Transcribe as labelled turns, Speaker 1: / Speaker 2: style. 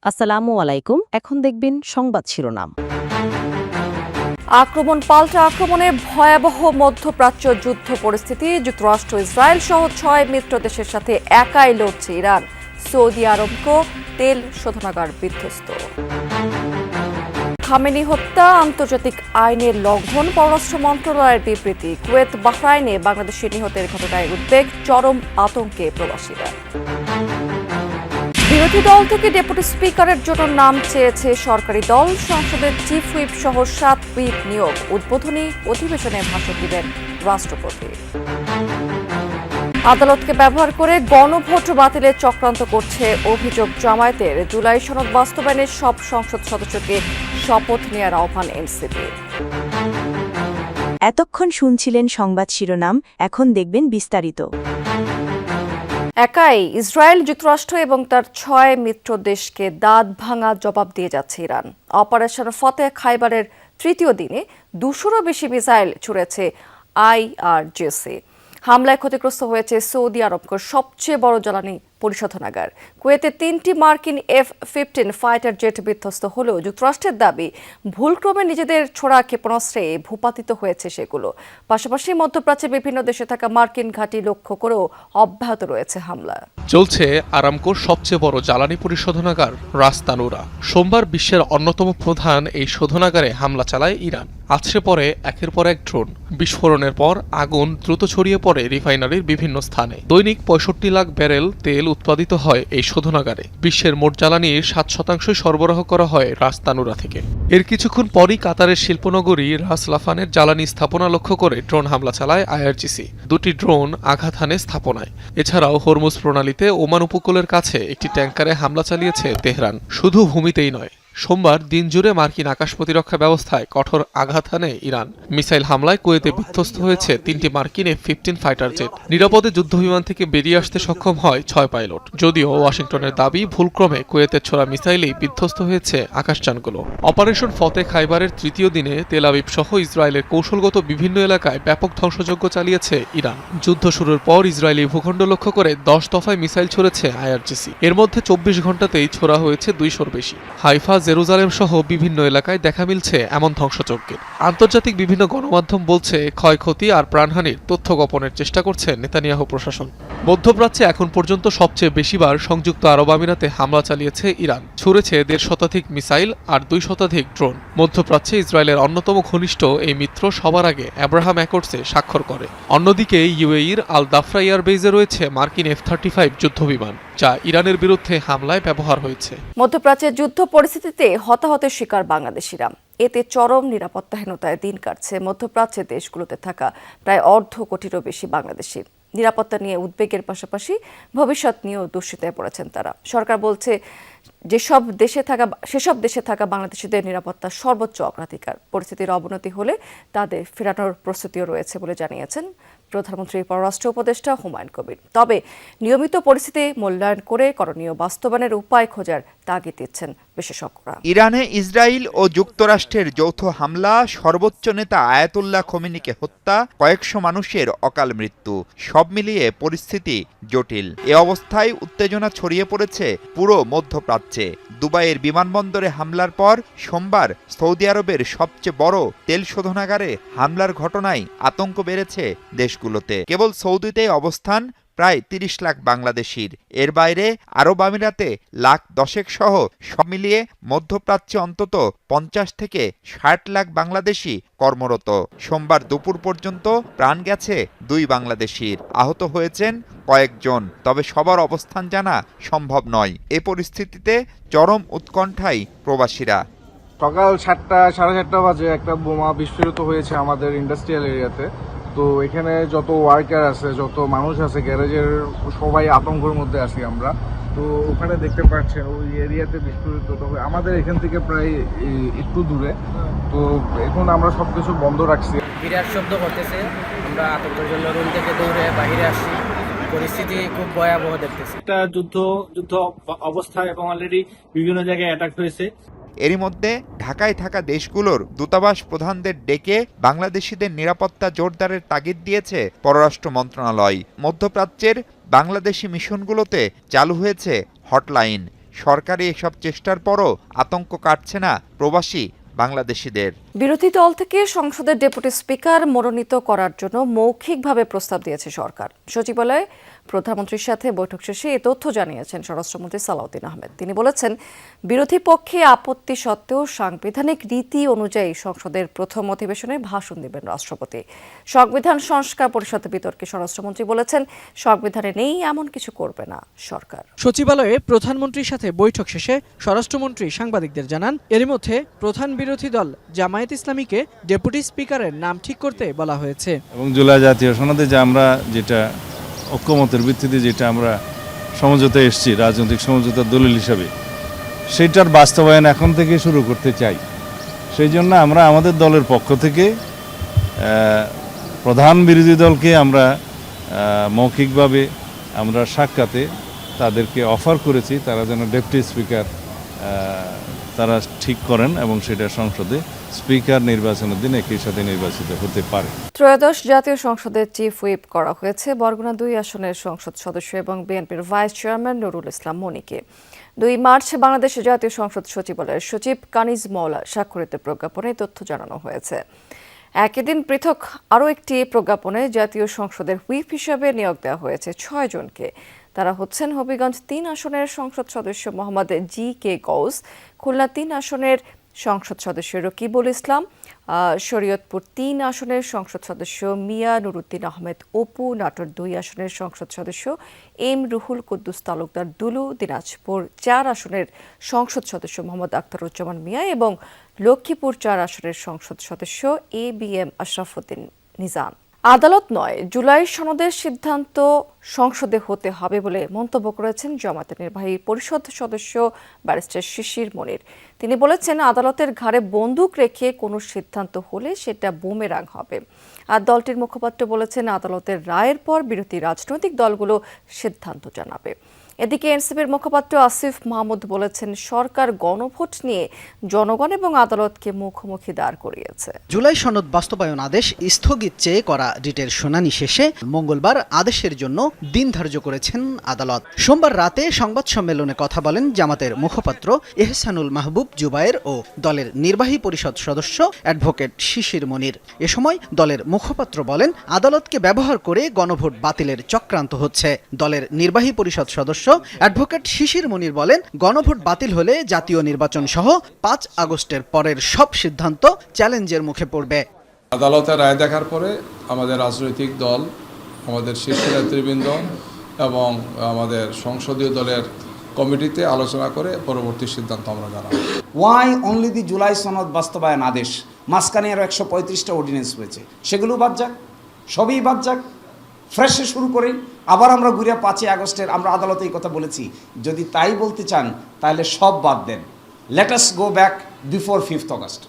Speaker 1: আসসালামু আলাইকুম। এখন দেখবেন সংবাদ শিরোনাম।
Speaker 2: আক্রমণ পাল্টা আক্রমণে ভয়াবহ মধ্যপ্রাচ্য যুদ্ধ পরিস্থিতি। যুক্তরাষ্ট্র ইসরায়েল সহ 6 মিত্র দেশের সাথে একাই লড়ছে ইরান। সৌদি আরবকে তেল শোধনাগার বিধ্বস্ত। খামেনি হত্যা আন্তর্জাতিক আইনের লঙ্ঘন, পররাষ্ট্র মন্ত্রণালয়ের বিবৃতি। কুয়েত বাহরাইনে বাংলাদেশি নিহতের ঘটনায় উদ্বেগ, চরম আতঙ্কে প্রবাসীরা। বিরোধী দল থেকে ডেপুটি স্পিকারের জন্য নাম চেয়েছে সরকারি দল। সংসদের চিফ হুইপ সহ 7 হুইপ নিয়োগ। উদ্বোধনী অধিবেশনে ভাষণ দিবেন রাষ্ট্রপতি। আদালতকে ব্যবহার করে গণভোট বাতিলের চক্রান্ত করছে অভিযোগ জামায়াতের। জুলাই সনদ বাস্তবায়নে সব সংসদ সদস্যকে শপথ নেওয়ার আহ্বান এনসিপি।
Speaker 3: এতক্ষণ শুনছিলেন সংবাদ শিরোনাম, এখন দেখবেন বিস্তারিত।
Speaker 2: একাই ইসরায়েল, যুক্তরাষ্ট্র এবং তার 6 মিত্র দেশকে দাঁত ভাঙা জবাব দিয়ে যাচ্ছে ইরান। অপারেশন ফতেহ খাইবারের তৃতীয় দিনে 200-রও বেশি মিসাইল ছুড়েছে আইআরজিসি। হামলায় ক্ষতিগ্রস্ত হয়েছে সৌদি আরবকে সবচেয়ে বড় জ্বালানি পরিশোধনাগার। কুয়েতে 3টি মার্কিন F-15 ফাইটার জেট বিধ্বস্ত হলেও যুক্তরাষ্ট্রের দাবি ভুলক্রমে নিজেদের ছোড়া ক্ষেপণাস্ত্রে ভূপাতিত হয়েছে সেগুলো। পাশাপাশি মধ্যপ্রাচ্যের বিভিন্ন দেশে থাকা মার্কিন ঘাঁটি লক্ষ্য করেও অব্যাহত রয়েছে হামলা।
Speaker 4: চলছে আরামকোর সবচেয়ে বড় জ্বালানি পরিশোধনাগার রাস তানুরা। সোমবার বিশ্বের অন্যতম প্রধান এই শোধনাগারে হামলা চালায় ইরান। আছড়ে পড়ে একের পর এক ড্রোন। বিস্ফোরণের পর আগুন দ্রুত ছড়িয়ে পড়ে রিফাইনারির বিভিন্ন স্থানে। দৈনিক 65 লাখ ব্যারেল তেল উৎপাদিত হয় এই শোধনাগারে। বিশ্বের মোট জ্বালানির 7% সরবরাহ করা হয় রাস তানুরা থেকে। এর কিছুক্ষণ পরই কাতারের শিল্পনগরী রাস লাফানের জ্বালানি স্থাপনা লক্ষ্য করে ড্রোন হামলা চালায় আইআরজিসি। 2টি ড্রোন আঘাত হানে স্থাপনায়। এছাড়াও হরমুজ প্রণালীতে ওমান উপকূলের কাছে একটি ট্যাঙ্কারে হামলা চালিয়েছে তেহরান। শুধু ভূমিতেই নয়, সোমবার দিনজুড়ে মার্কিন আকাশ প্রতিরক্ষা ব্যবস্থায় কঠোর আঘাত হানে ইরান। মিসাইল হামলায় কুয়েতে বিধ্বস্ত হয়েছে 3টি মার্কিন F-15 ফাইটার জেট। নিরাপদে যুদ্ধবিমান থেকে বেরিয়ে আসতে সক্ষম হয় 6 পাইলট। যদিও ওয়াশিংটনের দাবি ভুলক্রমে কুয়েতের ছোড়া মিসাইলেই বিধ্বস্ত হয়েছে আকাশযানগুলো। অপারেশন ফতেহ খাইবারের তৃতীয় দিনে তেল আবিব সহ ইসরায়েলের কৌশলগত বিভিন্ন এলাকায় ব্যাপক ধ্বংসযজ্ঞ চালিয়েছে ইরান। যুদ্ধ শুরুর পর ইসরায়েলি ভূখণ্ড লক্ষ্য করে 10 দফায় মিসাইল ছুড়েছে আইআরজিসি। এর মধ্যে 24 ঘণ্টাতেই ছোড়া হয়েছে 200-র বেশি। হাইফা, জেরুজালেম সহ বিভিন্ন এলাকায় দেখা মিলছে এমন ধ্বংসযজ্ঞের। আন্তর্জাতিক বিভিন্ন গণমাধ্যম বলছে ক্ষয়ক্ষতি আর প্রাণহানির তথ্য গোপনের চেষ্টা করছে নেতানিয়াহু প্রশাসন। মধ্যপ্রাচ্যে এখন পর্যন্ত সবচেয়ে বেশিবার সংযুক্ত আরব আমিরাতে হামলা চালিয়েছে ইরান। ছুড়েছে 1.5 শতাধিক মিসাইল আর 2 শতাধিক ড্রোন। মধ্যপ্রাচ্যে ইসরায়েলের অন্যতম ঘনিষ্ঠ এই মিত্র সবার আগে আব্রাহাম অ্যাকর্ডসে স্বাক্ষর করে। অন্যদিকে ইউএইর আল দাফরা এয়ারবেজে রয়েছে মার্কিন F-35 যুদ্ধবিমান, যা ইরানের বিরুদ্ধে হামলায় ব্যবহার হয়েছে।
Speaker 2: মধ্যপ্রাচ্যের যুদ্ধ পরিস্থিতিতে হতাহতের শিকার বাংলাদেশিরা। এতে চরম নিরাপত্তাহীনতায় দিন কাটছে মধ্যপ্রাচ্যের দেশগুলোতে থাকা প্রায় 1.5 কোটিরও বেশি বাংলাদেশি। নিরাপত্তা নিয়ে উদ্বেগের পাশাপাশি ভবিষ্যৎ নিয়েও দুশ্চিন্তায় পড়েছেন তারা। সরকার বলছে সেসব দেশে থাকা বাংলাদেশিদের নিরাপত্তা সর্বোচ্চ অগ্রাধিকার। পরিস্থিতির অবনতি হলে তাদের ফেরানোর প্রস্তুতিও রয়েছে বলে জানিয়েছেন প্রধানমন্ত্রীর পররাষ্ট্র উপদেষ্টা হুমায়ুন কবির। তবে নিয়মিত পরিস্থিতি মূল্যায়ন করে করণীয় বাস্তবায়নের উপায় খোঁজার তাগিদ দিচ্ছেন বিশেষজ্ঞরা।
Speaker 5: ইরানে ইসরায়েল ও যুক্তরাষ্ট্রের যৌথ হামলা, সর্বোচ্চ নেতা আয়াতুল্লাহ খোমেনিকে হত্যা, কয়েকশো মানুষের অকাল মৃত্যু, সব মিলিয়ে পরিস্থিতি জটিল। এ অবস্থায় উত্তেজনা ছড়িয়ে পড়েছে পুরো মধ্যপ্রাচ্যে। দুবাইয়ের বিমানবন্দরে হামলার পর সোমবার সৌদি আরবের সবচেয়ে বড় তেল শোধনাগারে হামলার ঘটনায় আতঙ্ক বেড়েছে দেশগুলোতে। কেবল সৌদিতে অবস্থান প্রায় 30 লাখ বাংলাদেশির। এর বাইরে আরব আমিরাতে লাখ 10 সহ সব মিলিয়ে মধ্যপ্রাচ্যে অন্তত 50 থেকে 60 লাখ বাংলাদেশি কর্মরত। সোমবার দুপুর পর্যন্ত প্রাণ গেছে 2 বাংলাদেশির, আহত হয়েছেন কয়েকজন। তবে সবার অবস্থান জানা সম্ভব নয়। এ পরিস্থিতিতে চরম উৎকণ্ঠায় প্রবাসীরা।
Speaker 6: সকাল 7টা সাড়ে 7টা বাজে একটা বোমা বিস্ফোরিত হয়েছে আমাদের ইন্ডাস্ট্রিয়াল এরিয়াতে। তো এখানে যত ওয়ার্কার আছে, যত মানুষ আছে গ্যারেজের, সবাই আতঙ্কের মধ্যে আছি আমরা। তো ওখানে দেখতে পাচ্ছেন ওই এরিয়াতে বিস্ফোরিত। তবে আমাদের এখান থেকে প্রায় একটু দূরে। তো এখন আমরা সবকিছু বন্ধ রাখছি।
Speaker 7: বিরাট শব্দ করতেছে, আমরা আতঙ্কের জন্য রুম থেকে দৌড়ে বাইরে আসছি। পরিস্থিতি খুব ভয়াবহ দেখতেছি।
Speaker 8: একটা যুদ্ধ অবস্থা এবং অলরেডি বিভিন্ন জায়গায় অ্যাটাক হয়েছে।
Speaker 5: এরই মধ্যে ঢাকায় থাকা দেশগুলোর দূতাবাস প্রধানদের ডেকে বাংলাদেশিদের নিরাপত্তা জোরদারের তাগিদ দিয়েছে পররাষ্ট্র মন্ত্রণালয়। মধ্যপ্রাচ্যের বাংলাদেশি মিশনগুলোতে চালু হয়েছে হটলাইন। সরকারি এসব চেষ্টার পরও আতঙ্ক কাটছে না প্রবাসী বাংলাদেশিদের।
Speaker 2: বিরোধী দল থেকে সংসদের ডেপুটি স্পিকার মনোনীত করার জন্য মৌখিকভাবে প্রস্তাব দিয়েছে সরকার। সচিবালয়ে প্রধানমন্ত্রীর সাথে বৈঠক শেষে এ তথ্য জানিয়েছেন স্বরাষ্ট্রমন্ত্রী সালাউদ্দিন আহমেদ। তিনি বলেছেন, বিরোধী পক্ষে আপত্তি সত্ত্বেও সাংবিধানিক রীতি অনুযায়ী সংসদের প্রথম অধিবেশনে ভাষণ দেবেন রাষ্ট্রপতি। সংবিধান সংস্কার পরিষদ বিতর্কে স্বরাষ্ট্রমন্ত্রী বলেছেন, সংবিধানে নেই এমন কিছু করবে না সরকার।
Speaker 9: সচিবালয়ে প্রধানমন্ত্রীর সাথে বৈঠক শেষে স্বরাষ্ট্রমন্ত্রী সাংবাদিকদের জানান, এরই মধ্যে প্রধান বিরোধী দল জামায়াত ইসলামীকে ডেপুটি স্পিকারের নাম ঠিক করতে বলা হয়েছে।
Speaker 10: এবং জুলাই জাতীয় সনদে যে আমরা যেটা ঐক্যমতের ভিত্তিতে যেটা আমরা সমঝোতায় এসেছি রাজনৈতিক সমঝোতার দলিল হিসাবে, সেইটার বাস্তবায়ন এখন থেকে শুরু করতে চাই। সেই জন্য আমরা আমাদের দলের পক্ষ থেকে প্রধান বিরোধী দলকে আমরা মৌখিকভাবে আমরা সাক্ষাতে তাদেরকে অফার করেছি তারা যেন ডেপুটি স্পিকার তারা ঠিক করেন এবং সেটা সংসদে স্পিকার নির্বাচনের দিন একই সাথে নির্বাচিত হতে পারে।
Speaker 2: ত্রয়োদশ জাতীয় সংসদের চিফ হুইপ করা হয়েছে বরগুনা 2 আসনের সংসদ সদস্য এবং বিএনপির ভাইস চেয়ারম্যান নুরুল ইসলাম মনিকে। 2 মার্চ বাংলাদেশ জাতীয় সংসদ সচিবালয়ের সচিব কানিজ মওলা স্বাক্ষরিত প্রজ্ঞাপনে তথ্য জানানো হয়েছে। একই দিন পৃথক আরও একটি প্রজ্ঞাপনে জাতীয় সংসদের হুইপ হিসেবে নিয়োগ দেওয়া হয়েছে 6 জনকে। তারা হচ্ছেন হবিগঞ্জ 3 আসনের সংসদ সদস্য মোহাম্মদ জি.কে. গৌস, খুলনা 3 আসনের সংসদ সদস্য রকিবুল ইসলাম, শরীয়তপুর 3 আসনের সংসদ সদস্য মিয়া নুরুদ্দিন আহমেদ অপু, নাটোর 2 আসনের সংসদ সদস্য এম রুহুল কুদ্দুস তালুকদার দুলু, দিনাজপুর 4 আসনের সংসদ সদস্য মোহাম্মদ আখতারুজ্জামান মিয়া এবং লক্ষ্মীপুর 4 আসনের সংসদ সদস্য এ.বি.এম. আশরাফুদ্দিন নিজাম। আদালত নয়, জুলাই সনদের সিদ্ধান্ত সংসদে হতে হবে বলে মন্তব্য করেছেন জামায়াতের নির্বাহী পরিষদ সদস্য ব্যারিস্টার শিশির মনির। তিনি বলেছেন, আদালতের ঘাড়ে বন্দুক রেখে কোনো সিদ্ধান্ত হলে সেটা বুমেরাং হবে। আর দলটির মুখপাত্র বলেছেন, আদালতের রায়ের পর বিরোধী রাজনৈতিক দলগুলো সিদ্ধান্ত জানাবে। এদিকে এনসিপির মুখপাত্র আসিফ মাহমুদ বলেছেন, সরকার গণভোট নিয়ে জনগণ এবং আদালতকে মুখোমুখি দাঁড় করিয়েছে।
Speaker 11: জুলাই সনদ বাস্তবায়ন আদেশ স্থগিত চেয়ে করা রিটের শুনানি শেষে মঙ্গলবার আদেশের জন্য দিন ধার্য করেছেন আদালত। সোমবার রাতে সংবাদ সম্মেলনে কথা বলেন জামাতের মুখপাত্র এহসানুল মাহবুব জুবায়ের ও দলের নির্বাহী পরিষদ সদস্য অ্যাডভোকেট শিশির মনির। এ সময় দলের মুখপাত্র বলেন, আদালতকে ব্যবহার করে গণভোট বাতিলের চক্রান্ত হচ্ছে। দলের নির্বাহী পরিষদ সদস্য অ্যাডভোকেট শিশির মনির বলেন, গণভোট বাতিল হলে জাতীয় নির্বাচন সহ 5 আগস্টের পরের সব সিদ্ধান্ত চ্যালেঞ্জের মুখে পড়বে।
Speaker 12: আদালতের রায় দেখার পরে আমাদের রাজনৈতিক দল, আমাদের শীর্ষ নেতৃবৃন্দ এবং আমাদের সংসদীয় দলের কমিটিতে আলোচনা করে পরবর্তী সিদ্ধান্ত আমরা জানাবো।
Speaker 13: ওয়াই অনলি দি জুলাই সনদ বাস্তবায়ন আদেশ, মাঝখানে আরও 135টা অর্ডিন্যান্স হয়েছে, সেগুলো বাদ যাক, সবই বাদ যাক, ফ্রেশে শুরু করি। আবার আমরা ঘুরে 5 আগস্টের আমরা আদালতে এই কথা বলেছি, যদি তাই বলতে চান তাহলে সব বাদ দেন। Let us go back before 5th August.